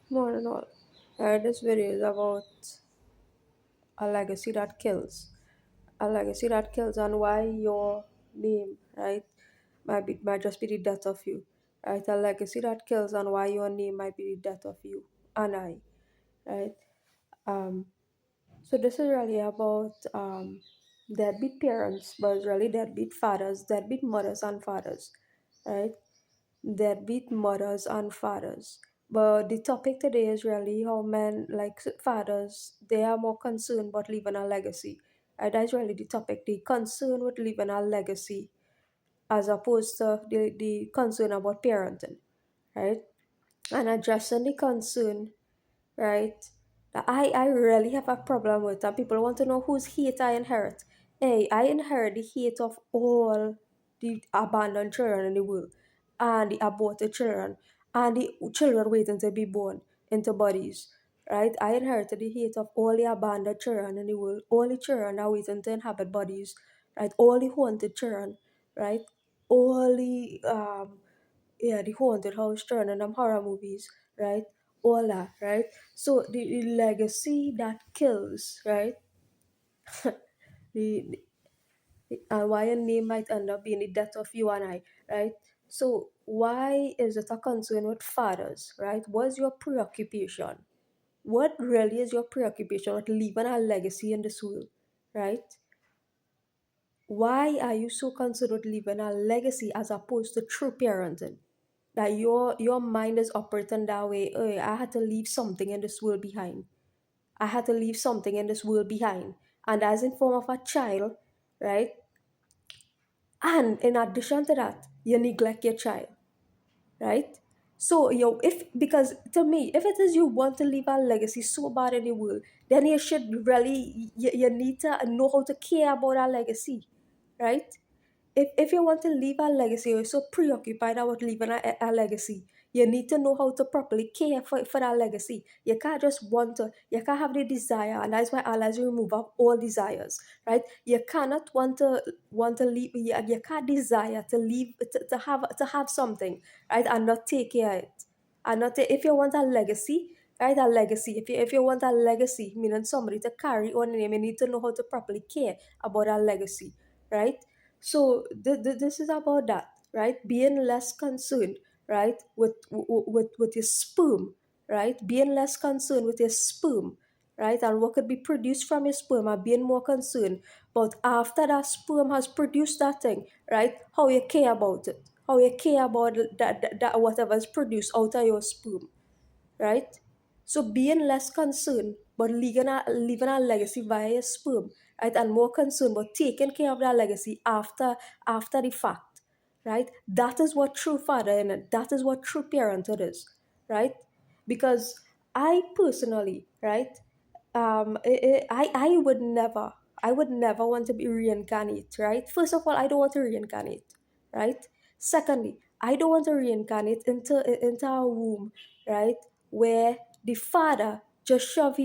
More than all. This video is about a legacy that kills. A legacy that kills and why your name, right, might just be the death of you. Right? A legacy that kills and why your name might be the death of you and I. Right? Um so this is really about deadbeat parents, but it's really deadbeat fathers, deadbeat mothers and fathers. Right? Deadbeat mothers and fathers. But the topic today is really how men, like fathers, they are more concerned about leaving a legacy. That's really the topic. The concern with leaving a legacy as opposed to the concern about parenting, right? And addressing the concern, right? That I really have a problem with, and people want to know whose hate I inherit. Hey, I inherit the hate of all the abandoned children in the world, and the aborted children, and the children waiting to be born into bodies. Right? I inherited the hate of all the abandoned children in the world, all the children that are waiting to inhabit bodies, right? All the haunted children, right? All the the haunted house children and them horror movies, right? All that, right? So the legacy that kills, right? the, and why a name might end up being the death of you and I, right? So why is it a concern with fathers, right? What's your preoccupation? What really is your preoccupation with leaving a legacy in this world, right? Why are you so concerned with leaving a legacy as opposed to true parenting? That your mind is operating that way. Oh, I had to leave something in this world behind. I had to leave something in this world behind. And as in form of a child, right? And in addition to that, you neglect your child, right? So if because to me, if it is you want to leave a legacy so bad in the world, then you should really you need to know how to care about our legacy, right? If you want to leave a legacy, you're so preoccupied about leaving a legacy, you need to know how to properly care for that legacy. You can't just want to, you can't have the desire, and that's why Allah has removed of all desires, right? You cannot want to leave, you can't desire to leave, to have something, right, and not take care of it. And not if you want a legacy, right, a legacy. If you want a legacy, meaning somebody to carry on your name, you need to know how to properly care about a legacy, right? So this is about that, right? Being less concerned, right, with your sperm, right? Being less concerned with your sperm, right, and what could be produced from your sperm, and being more concerned. But after that sperm has produced that thing, right, how you care about it, how you care about that whatever is produced out of your sperm, right? So being less concerned but leaving a legacy via your sperm, right, and more concerned about taking care of that legacy after the fact, right? That is what true father and that is what true parenthood is, right? Because I personally, right, I would never want to be reincarnate, right? First of all, I don't want to reincarnate, right? Secondly, I don't want to reincarnate into a womb, right, where the father just shove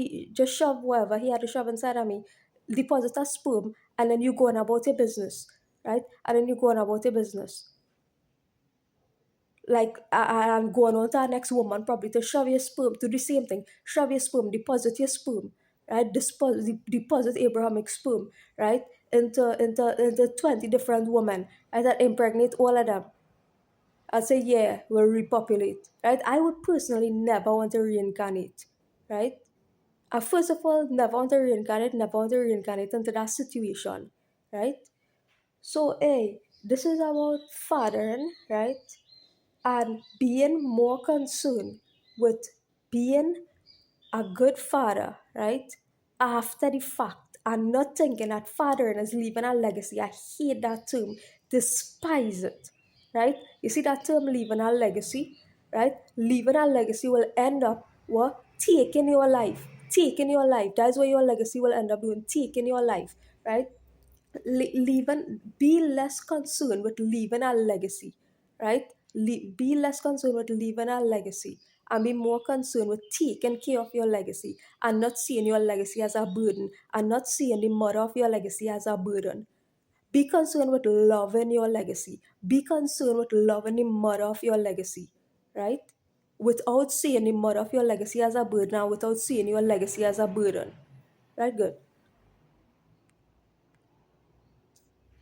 whatever he had to shove inside of me, deposit a sperm, and then you go on about your business, right? And then you go on about your business. Like I'm going on to our next woman probably to shove your sperm, to do the same thing, shove your sperm, deposit your sperm, right? Deposit Abrahamic sperm, right? Into 20 different women, right? That impregnate all of them. I say, yeah, we'll repopulate, right? I would personally never want to reincarnate, right? First of all, never want to reincarnate into that situation, right? So, hey, this is about fathering, right? And being more concerned with being a good father, right? After the fact, and not thinking that fathering is leaving a legacy. I hate that term, despise it, right? You see that term, leaving a legacy, right? Leaving a legacy will end up what? Taking your life. Taking your life. That's what your legacy will end up doing, taking your life, right? Be less concerned with leaving a legacy, right? Be less concerned with leaving a legacy and be more concerned with taking care of your legacy and not seeing your legacy as a burden and not seeing the mother of your legacy as a burden. Be concerned with loving your legacy. Be concerned with loving the mother of your legacy, right? without seeing the mother of your legacy as a burden and without seeing your legacy as a burden. Right? Good.